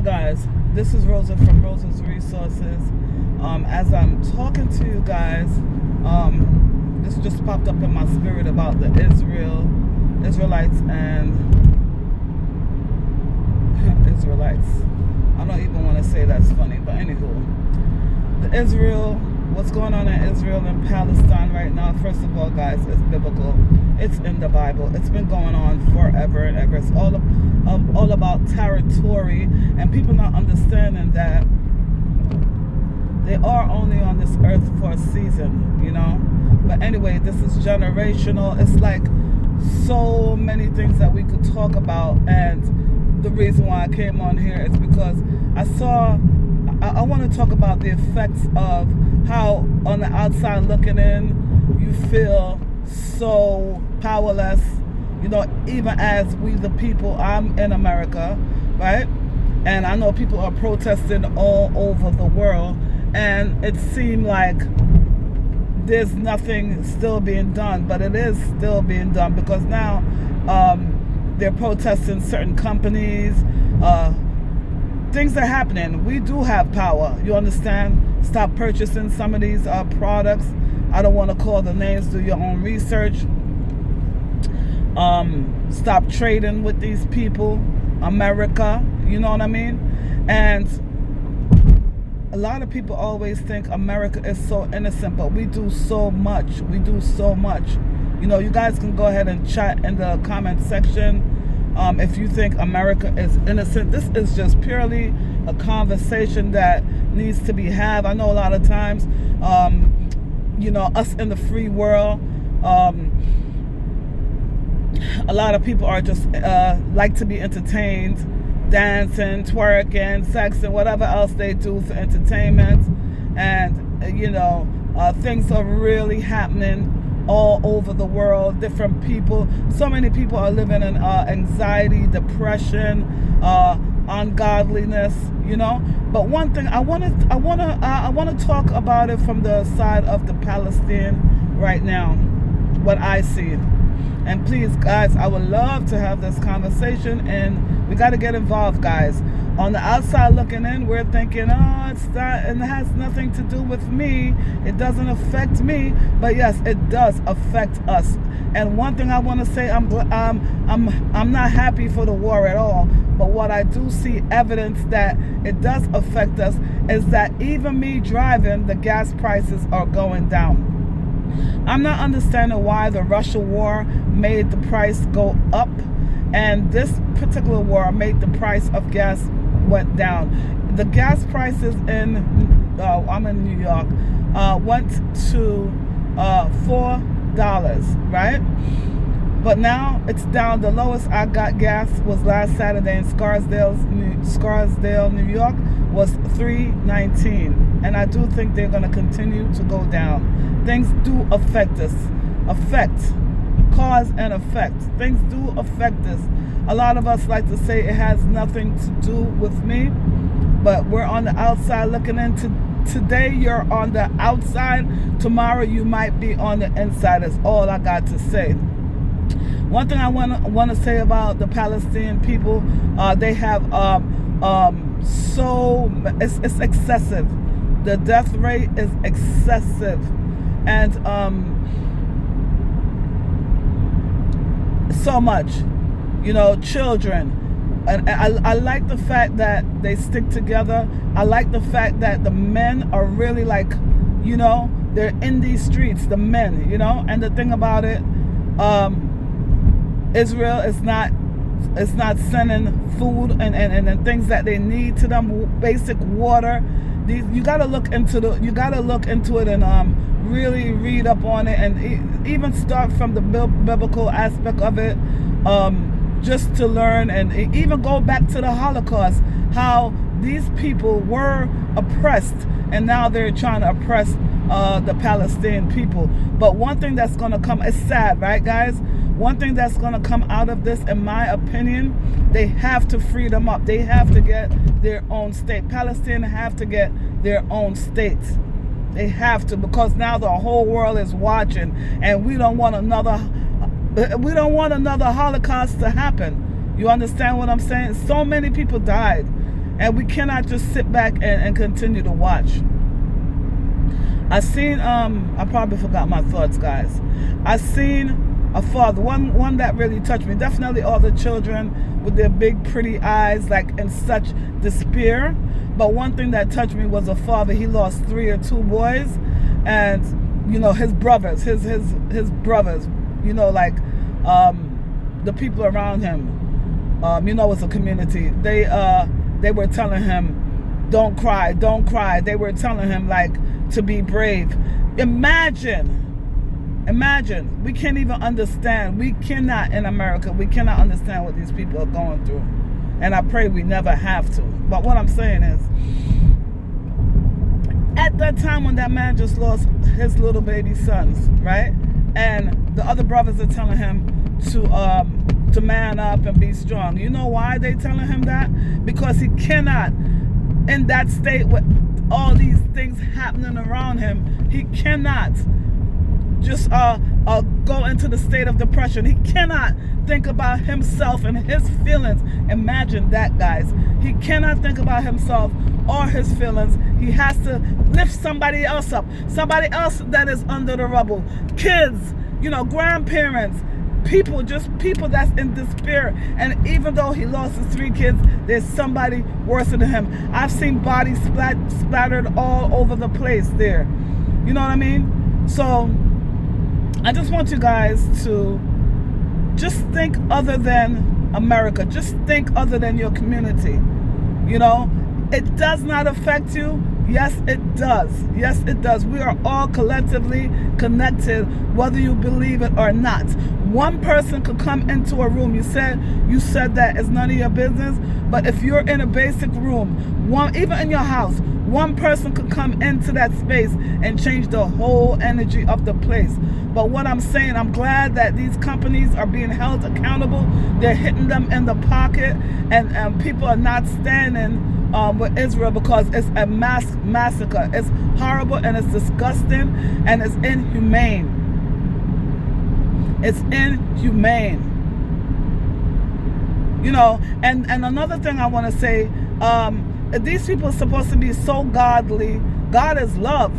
Hi guys, this is Rosa from Rosa's Resources. As I'm talking to you guys, this just popped up in my spirit about the Israelites and Israelites. I don't even want to say that's funny, but anywho, what's going on in Israel and Palestine right now? First of all, guys, it's biblical. It's in the Bible. It's been going on forever and ever. It's all about territory, and people not understanding that they are only on this earth for a season, you know. But anyway, this is generational. It's like so many things that we could talk about, and the reason why I came on here is because I want to talk about the effects of how on the outside looking in, you feel so powerless, you know, even as we the people. I'm in America, right? And I know people are protesting all over the world, and it seemed like there's nothing still being done, but it is still being done, because now they're protesting certain companies. Things are happening. We do have power, you understand? Stop purchasing some of these products. I don't want to call the names. Do your own research. Stop trading with these people. America, you know what I mean? And a lot of people always think America is so innocent, but we do so much. We do so much. You know, you guys can go ahead and chat in the comment section if you think America is innocent. This is just purely a conversation that needs to be had. I know a lot of times, you know, us in the free world, a lot of people are just like to be entertained, dancing, twerking, sexing, whatever else they do for entertainment. And, you know, things are really happening all over the world. Different people, so many people are living in anxiety, depression, ungodliness, you know. But one thing I want to talk about it from the side of the Palestine right now, what I see. And please, guys, I would love to have this conversation, and we got to get involved, guys. On the outside looking in, we're thinking, oh, it's not, and it has nothing to do with me. It doesn't affect me. But yes, it does affect us. And one thing I want to say, I'm not happy for the war at all. But what I do see evidence that it does affect us is that even me driving, the gas prices are going down. I'm not understanding why the Russia war made the price go up, and this particular war made the price of gas went down. The gas prices in, I'm in New York, went to $4, right? But now it's down. The lowest I got gas was last Saturday in Scarsdale, New York, was $3.19. And I do think they're going to continue to go down. Things do affect us. Cause and effect. Things do affect us. A lot of us like to say it has nothing to do with me, but we're on the outside looking into. Today you're on the outside. Tomorrow you might be on the inside. That's all I got to say. One thing I want to say about the Palestinian people, they have it's excessive. The death rate is excessive, and so much, you know, children. And I like the fact that they stick together. I like the fact that the men are really, like, you know, they're in these streets, the men, you know. And the thing about it, Israel is not sending food and things that they need to them, basic water. You gotta look into it and really read up on it, and even start from the biblical aspect of it, just to learn, and even go back to the Holocaust, how these people were oppressed, and now they're trying to oppress the Palestinian people. But one thing that's going to come, it's sad, right, guys? One thing that's going to come out of this, in my opinion, they have to free them up. They have to get their own state. Palestinians have to get their own state. They have to, because now the whole world is watching, and we don't want another Holocaust to happen. You understand what I'm saying? So many people died. And we cannot just sit back and continue to watch. I seen, I probably forgot my thoughts, guys. I seen a father, one that really touched me. Definitely all the children with their big pretty eyes, like in such despair. But one thing that touched me was a father. He lost 3 or 2 boys, and you know, his brothers, his brothers, you know, like the people around him, you know, it's a community. They were telling him, don't cry, don't cry. They were telling him, like, to be brave. Imagine, we can't even understand. We cannot, in America, we cannot understand what these people are going through. And I pray we never have to. But what I'm saying is, at that time when that man just lost his little baby sons, right? And the other brothers are telling him to man up and be strong. You know why they telling him that? Because he cannot, in that state with all these things happening around him, he cannot just go into the state of depression. He cannot think about himself and his feelings. Imagine that, guys. He cannot think about himself or his feelings. He has to lift somebody else up, somebody else that is under the rubble. Kids, you know, grandparents, people, just people that's in despair. And even though he lost his 3 kids, there's somebody worse than him. I've seen bodies splattered all over the place there. You know what I mean? So I just want you guys to just think other than America. Just think other than your community. You know, it does not affect you. Yes, it does. Yes, it does. We are all collectively connected, whether you believe it or not. One person could come into a room. You said that it's none of your business. But if you're in a basic room, even in your house, one person could come into that space and change the whole energy of the place. But what I'm saying, I'm glad that these companies are being held accountable. They're hitting them in the pocket, and people are not standing with Israel, because it's a massacre. It's horrible, and it's disgusting, and it's inhumane. It's inhumane. You know, and another thing I want to say, these people are supposed to be so godly. God is love.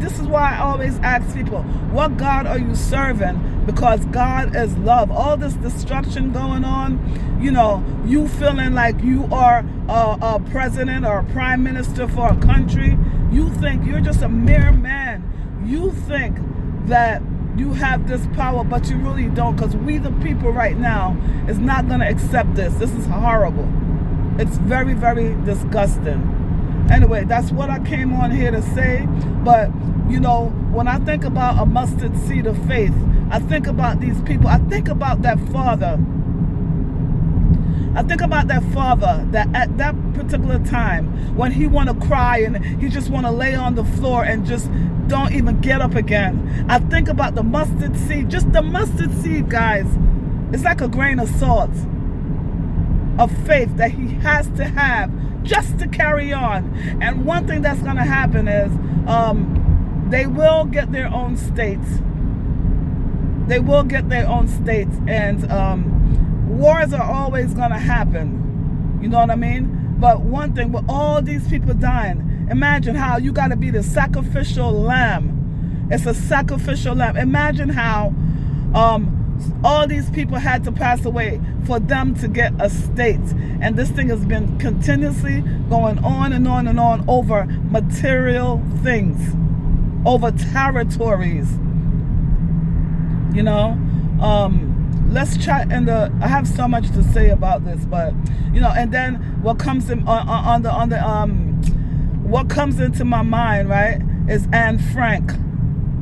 This is why I always ask people, what God are you serving? Because God is love. All this destruction going on, you know, you feeling like you are a president or a prime minister for a country. You think you're just a mere man. You think that you have this power, but you really don't, because we the people right now is not going to accept this. This is horrible. It's very, very disgusting. Anyway, that's what I came on here to say. But, you know, when I think about a mustard seed of faith, I think about these people. I think about that father. I think about that father that at that particular time when he want to cry and he just want to lay on the floor and just don't even get up again. I think about the mustard seed, just the mustard seed, guys. It's like a grain of salt of faith that he has to have just to carry on. And one thing that's going to happen is they will get their own states. They will get their own states, and wars are always going to happen. You know what I mean? But one thing, with all these people dying, imagine how you got to be the sacrificial lamb. It's a sacrificial lamb. Imagine how all these people had to pass away for them to get a state. And this thing has been continuously going on and on and on over material things, over territories. You know, let's chat in the. I have so much to say about this, but you know, and then what comes in what comes into my mind, right, is Anne Frank.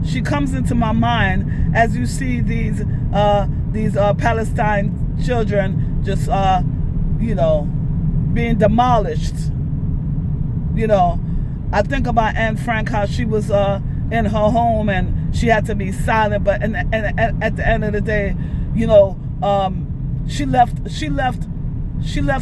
She comes into my mind as you see these Palestine children just you know, being demolished. You know, I think about Anne Frank, how she was in her home and she had to be silent, but and at the end of the day, you know, she left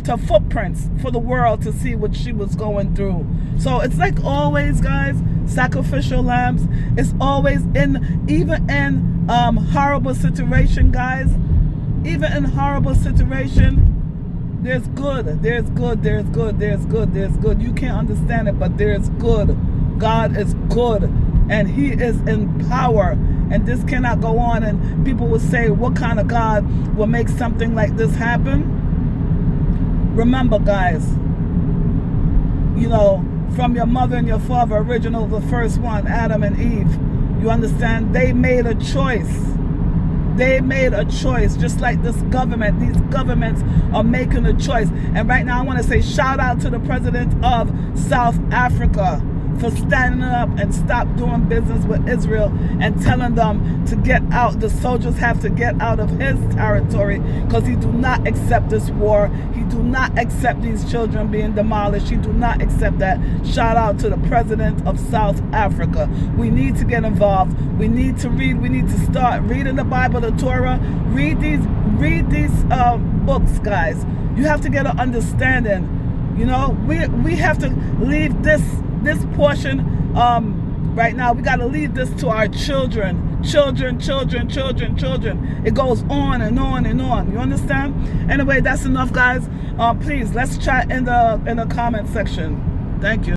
her footprints for the world to see what she was going through. So it's like always, guys, sacrificial lambs. It's always even in horrible situation, guys. Even in horrible situation, There's good. There's good. There's good. There's good. There's good. You can't understand it, but there's good. God is good, and He is in power. And this cannot go on. And people will say, what kind of God will make something like this happen? Remember, guys, you know, from your mother and your father, original, the first one, Adam and Eve, you understand? They made a choice. They made a choice, just like this government. These governments are making a choice. And right now I want to say shout out to the president of South Africa for standing up and stop doing business with Israel and telling them to get out. The soldiers have to get out of his territory because he do not accept this war. He do not accept these children being demolished. He do not accept that. Shout out to the president of South Africa. We need to get involved. We need to read. We need to start reading the Bible, the Torah. Read these books, guys. You have to get an understanding. You know, we have to leave this portion right now. We got to leave this to our children. Children. It goes on and on and on. You understand? Anyway, that's enough, guys. Please, let's chat in the comment section. Thank you.